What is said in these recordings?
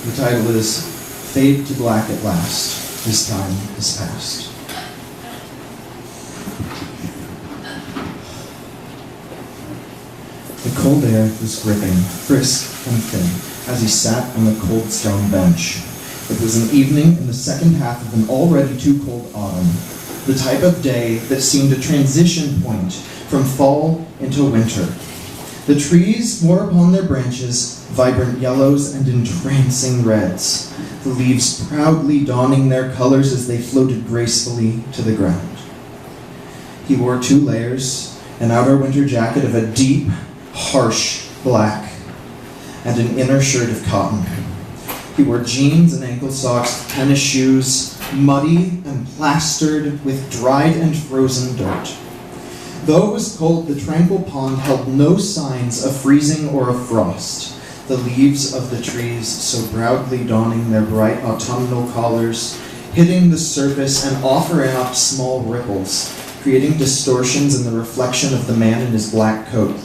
The title is Fade to Black at Last. This time is past. The cold air was gripping, brisk and thin, as he sat on the cold stone bench. It was an evening in the second half of an already too cold autumn, the type of day that seemed a transition point from fall into winter. The trees wore upon their branches vibrant yellows and entrancing reds, the leaves proudly donning their colors as they floated gracefully to the ground. He wore 2 layers, an outer winter jacket of a deep, harsh black, and an inner shirt of cotton. He wore jeans and ankle socks, tennis shoes, muddy and plastered with dried and frozen dirt. Though it was cold, the tranquil pond held no signs of freezing or of frost. The leaves of the trees, so proudly donning their bright autumnal collars, hitting the surface and offering up small ripples, creating distortions in the reflection of the man in his black coat.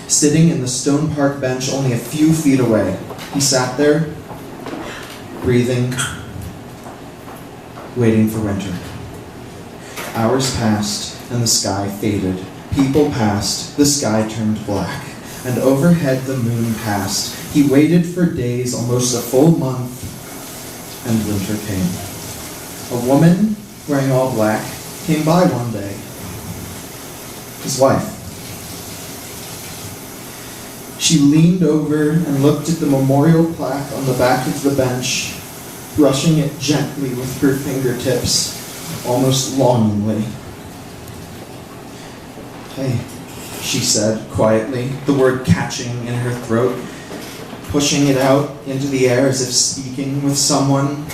Sitting in the stone park bench only a few feet away, he sat there, breathing, waiting for winter. Hours passed, and the sky faded. People passed, the sky turned black, and overhead the moon passed. He waited for days, almost a full month, and winter came. A woman, wearing all black, came by one day. His wife. She leaned over and looked at the memorial plaque on the back of the bench, brushing it gently with her fingertips, almost longingly. "Hey," she said quietly, the word catching in her throat, pushing it out into the air as if speaking with someone,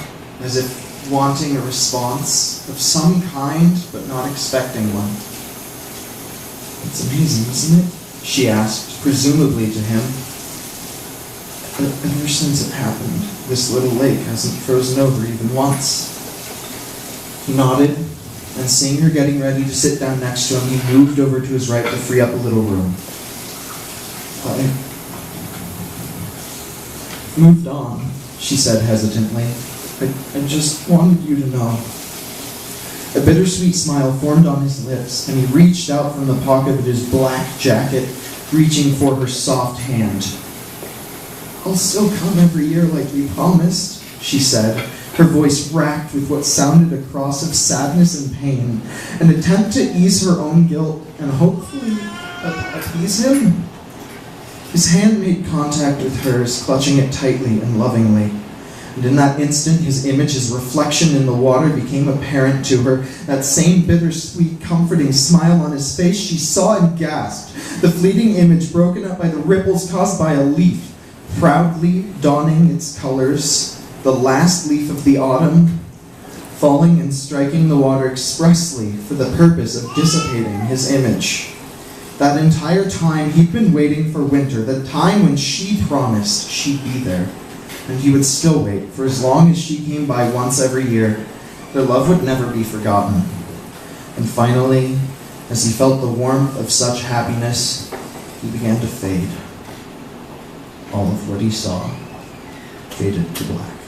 as if wanting a response of some kind, but not expecting one. "It's amazing, isn't it?" she asked, presumably to him. "Ever since it happened, this little lake hasn't frozen over even once." He nodded, and seeing her getting ready to sit down next to him, he moved over to his right to free up a little room. "I moved on," she said hesitantly. I just wanted you to know." A bittersweet smile formed on his lips, and he reached out from the pocket of his black jacket, reaching for her soft hand. "I'll still come every year like we promised," she said, her voice racked with what sounded a cross of sadness and pain, an attempt to ease her own guilt and hopefully appease him. His hand made contact with hers, clutching it tightly and lovingly. And in that instant, his image, his reflection in the water became apparent to her. That same bittersweet, comforting smile on his face, she saw and gasped. The fleeting image broken up by the ripples caused by a leaf, proudly donning its colors, the last leaf of the autumn, falling and striking the water expressly for the purpose of dissipating his image. That entire time, he'd been waiting for winter, the time when she promised she'd be there. And he would still wait for as long as she came by once every year. Their love would never be forgotten. And finally, as he felt the warmth of such happiness, he began to fade. All of what he saw faded to black.